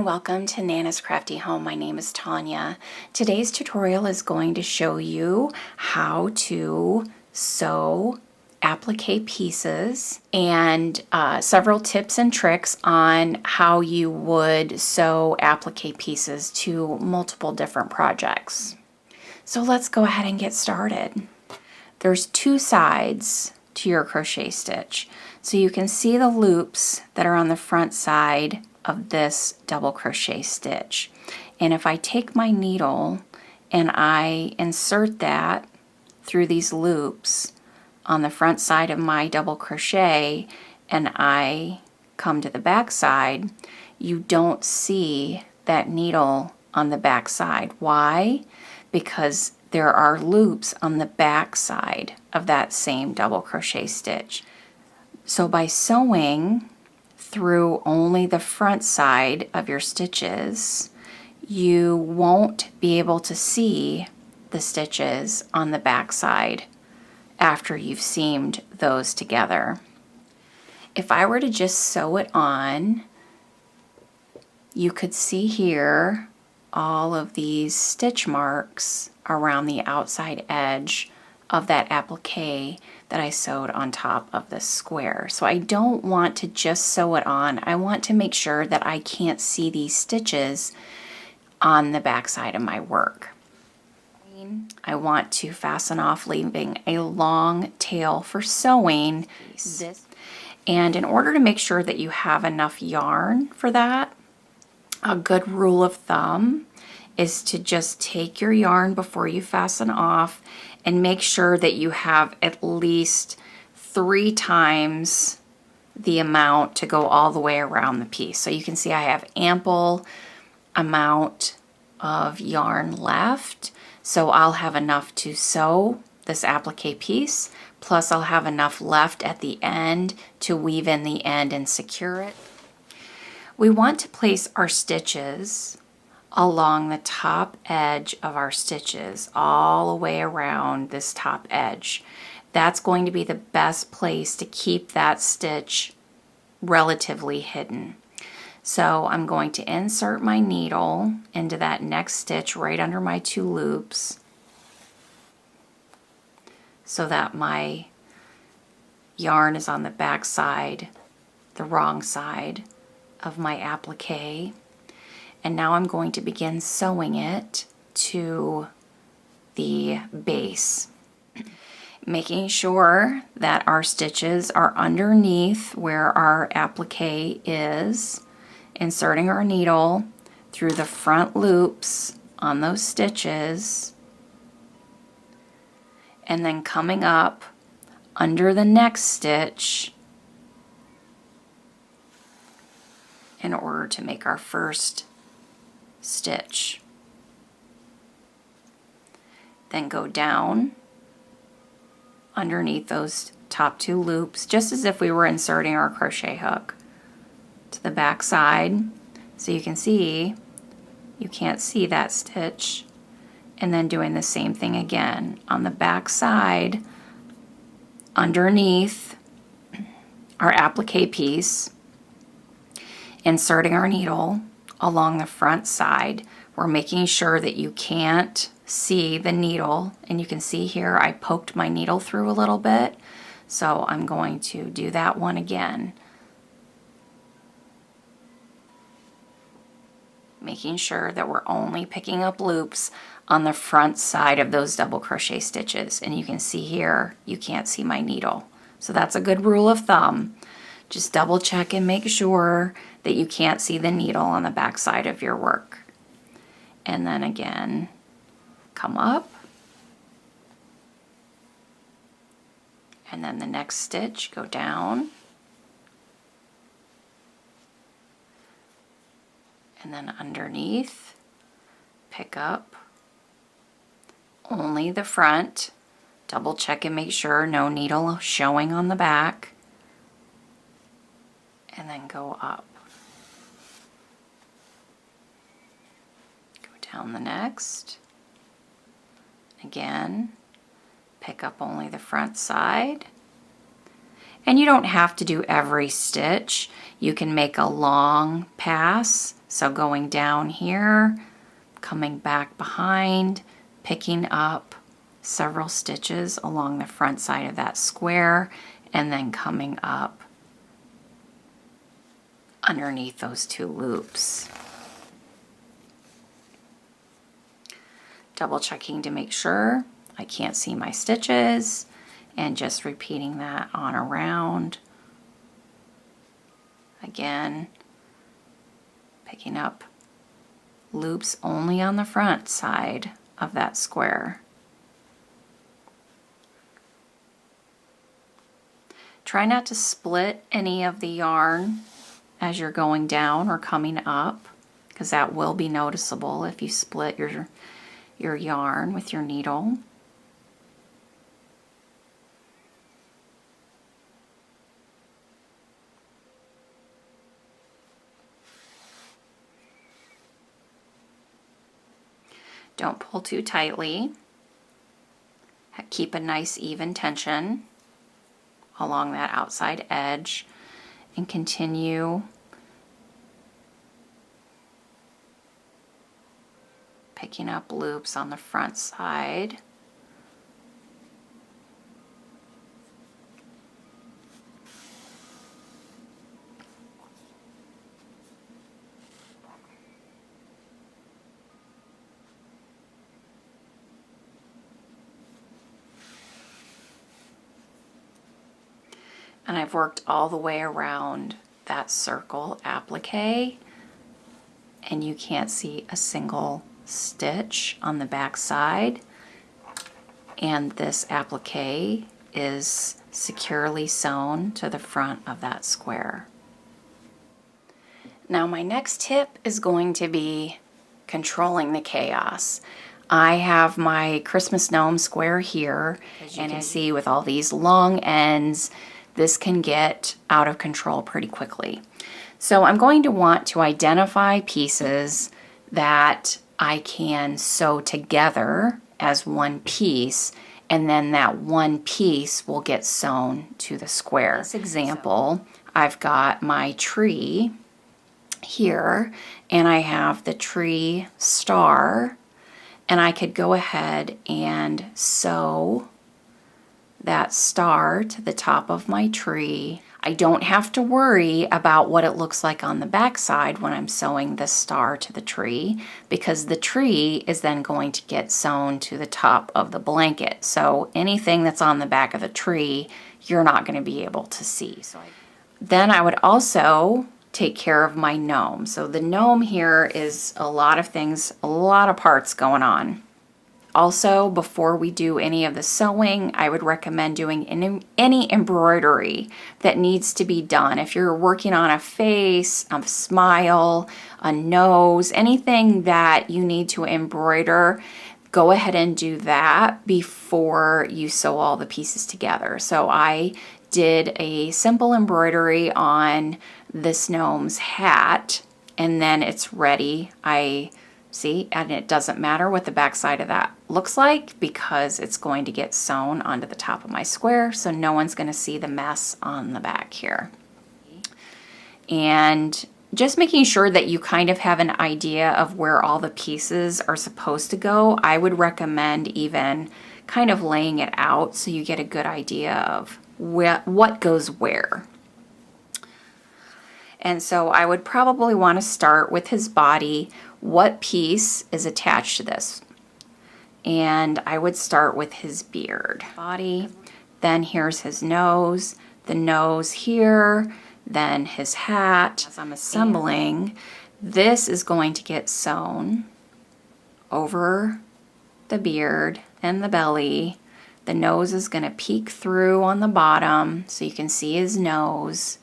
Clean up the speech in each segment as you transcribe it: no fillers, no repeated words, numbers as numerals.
and welcome to Nana's Crafty Home. My name is Tanya. Today's tutorial is going to show you how to sew applique pieces and several tips and tricks on how you would sew applique pieces to multiple different projects. So let's go ahead and get started. There's two sides to your crochet stitch. So you can see the loops that are on the front side of this double crochet stitch. And if I take my needle and I insert that through these loops on the front side of my double crochet and I come to the back side, you don't see that needle on the back side. Why? Because there are loops on the back side of that same double crochet stitch. So by sewing through only the front side of your stitches, you won't be able to see the stitches on the back side after you've seamed those together. If I were to just sew it on, you could see here all of these stitch marks around the outside edge of that applique that I sewed on top of the square. So I don't want to just sew it on. I want to make sure that I can't see these stitches on the back side of my work. I want to fasten off, leaving a long tail for sewing. And in order to make sure that you have enough yarn for that, a good rule of thumb is to just take your yarn before you fasten off and make sure that you have at least 3 times the amount to go all the way around the piece. So you can see I have ample amount of yarn left, so I'll have enough to sew this applique piece, plus I'll have enough left at the end to weave in the end and secure it. We want to place our stitches along the top edge of our stitches, all the way around this top edge. That's going to be the best place to keep that stitch relatively hidden. So I'm going to insert my needle into that next stitch right under my 2 loops so that my yarn is on the back side, the wrong side of my applique. And now I'm going to begin sewing it to the base, making sure that our stitches are underneath where our applique is, inserting our needle through the front loops on those stitches, and then coming up under the next stitch in order to make our first stitch. Then go down underneath those top 2 loops, just as if we were inserting our crochet hook to the back side. So you can see, you can't see that stitch. And then doing the same thing again on the back side underneath our applique piece, inserting our needle along the front side. We're making sure that you can't see the needle, and you can see here I poked my needle through a little bit, so I'm going to do that one again, making sure that we're only picking up loops on the front side of those double crochet stitches. And you can see here you can't see my needle, so that's a good rule of thumb. Just double check and make sure that you can't see the needle on the back side of your work. And then again, come up. And then the next stitch, go down. And then underneath, pick up only the front. Double check and make sure no needle showing on the back. And then go up. Go down the next. Again, pick up only the front side. And you don't have to do every stitch. You can make a long pass, so going down here, coming back behind, picking up several stitches along the front side of that square, and then coming up underneath those two loops. Double checking to make sure I can't see my stitches, and just repeating that on around. Again, picking up loops only on the front side of that square. Try not to split any of the yarn as you're going down or coming up, because that will be noticeable if you split your yarn with your needle. Don't pull too tightly. Keep a nice even tension along that outside edge and continue picking up loops on the front side. And I've worked all the way around that circle applique, and you can't see a single stitch on the back side. And this applique is securely sewn to the front of that square. Now my next tip is going to be controlling the chaos. I have my Christmas gnome square here, and you see with all these long ends, this can get out of control pretty quickly. So I'm going to want to identify pieces that I can sew together as one piece, and then that one piece will get sewn to the square. In this example, I've got my tree here, and I have the tree star, and I could go ahead and sew that star to the top of my tree. I don't have to worry about what it looks like on the back side when I'm sewing the star to the tree, because the tree is then going to get sewn to the top of the blanket. So anything that's on the back of the tree, you're not going to be able to see. Then I would also take care of my gnome. So the gnome here is a lot of things, a lot of parts going on. Also, before we do any of the sewing, I would recommend doing any embroidery that needs to be done. If you're working on a face, a smile, a nose, anything that you need to embroider, go ahead and do that before you sew all the pieces together. So I did a simple embroidery on this gnome's hat, and then it's ready. See, and it doesn't matter what the back side of that looks like, because it's going to get sewn onto the top of my square, so no one's going to see the mess on the back here. And just making sure that you kind of have an idea of where all the pieces are supposed to go. I would recommend even kind of laying it out so you get a good idea of what goes where. And so I would probably want to start with his body. What piece is attached to this? And I would start with his beard. Body, then here's his nose, the nose here, then his hat. As I'm assembling, this is going to get sewn over the beard and the belly. The nose is going to peek through on the bottom so you can see his nose.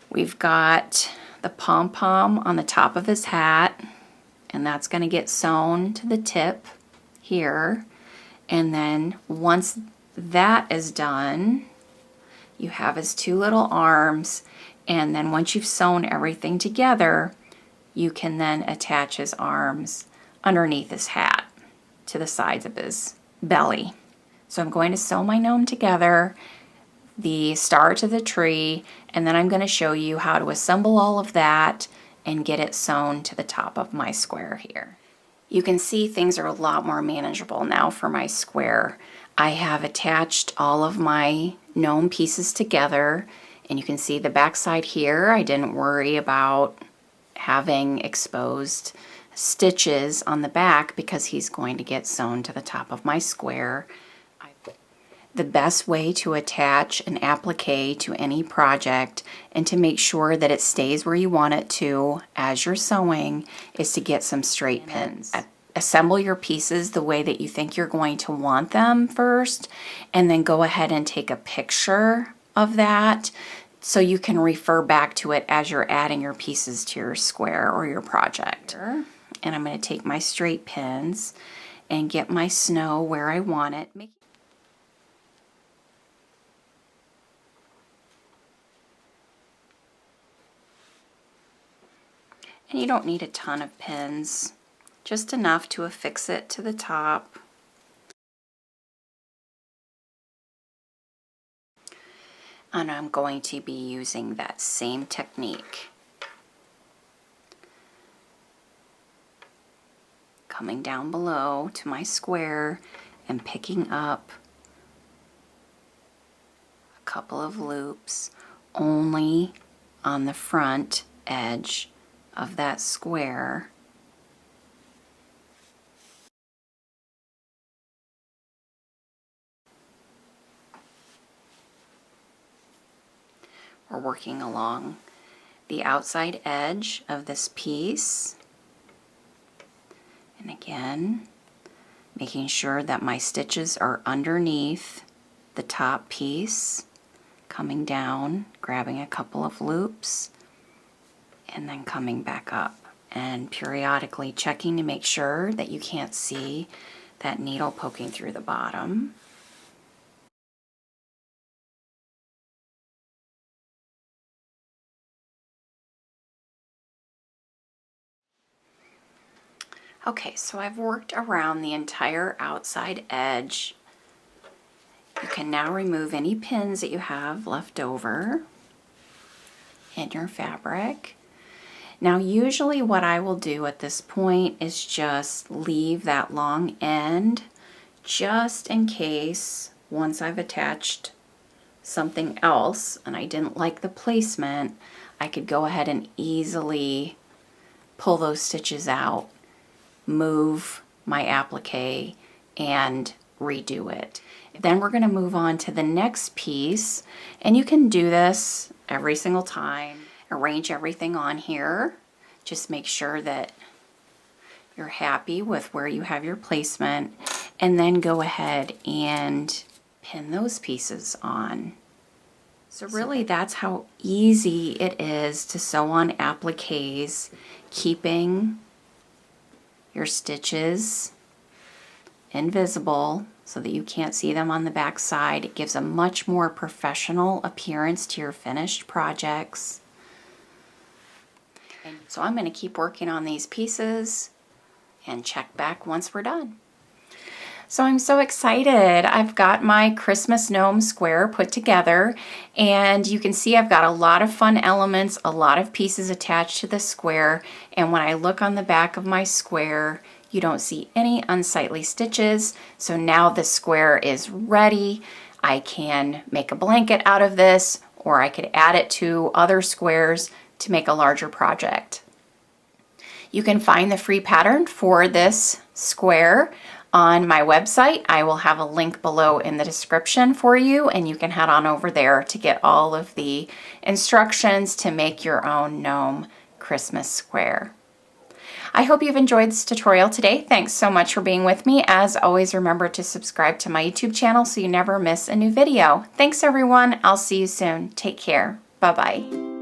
We've got the pom-pom on the top of his hat, and that's going to get sewn to the tip here. And then once that is done, you have his two little arms, and then once you've sewn everything together, you can then attach his arms underneath his hat to the sides of his belly. So I'm going to sew my gnome together. the star to the tree, and then I'm going to show you how to assemble all of that and get it sewn to the top of my square here. You can see things are a lot more manageable now for my square. I have attached all of my gnome pieces together, and you can see the back side here. I didn't worry about having exposed stitches on the back because he's going to get sewn to the top of my square. The best way to attach an applique to any project and to make sure that it stays where you want it to as you're sewing is to get some straight pins. Assemble your pieces the way that you think you're going to want them first, and then go ahead and take a picture of that so you can refer back to it as you're adding your pieces to your square or your project. And I'm going to take my straight pins and get my snow where I want it. And you don't need a ton of pins, just enough to affix it to the top. And I'm going to be using that same technique. Coming down below to my square and picking up a couple of loops only on the front edge of that square. We're working along the outside edge of this piece. And again, making sure that my stitches are underneath the top piece, coming down, grabbing a couple of loops, and then coming back up and periodically checking to make sure that you can't see that needle poking through the bottom. Okay, so I've worked around the entire outside edge. You can now remove any pins that you have left over in your fabric. Now usually what I will do at this point is just leave that long end just in case once I've attached something else and I didn't like the placement, I could go ahead and easily pull those stitches out, move my applique, and redo it. Then we're going to move on to the next piece, and you can do this every single time. Arrange everything on here. Just make sure that you're happy with where you have your placement, and then go ahead and pin those pieces on. So really that's how easy it is to sew on appliques, keeping your stitches invisible so that you can't see them on the back side. It gives a much more professional appearance to your finished projects. And so I'm going to keep working on these pieces and check back once we're done. So I'm so excited. I've got my Christmas gnome square put together, and you can see I've got a lot of fun elements, a lot of pieces attached to the square, and when I look on the back of my square, you don't see any unsightly stitches. So now the square is ready. I can make a blanket out of this, or I could add it to other squares to make a larger project. You can find the free pattern for this square on my website. I will have a link below in the description for you, and you can head on over there to get all of the instructions to make your own gnome Christmas square. I hope you've enjoyed this tutorial today. Thanks so much for being with me. As always, remember to subscribe to my YouTube channel so you never miss a new video. Thanks everyone. I'll see you soon. Take care. Bye-bye.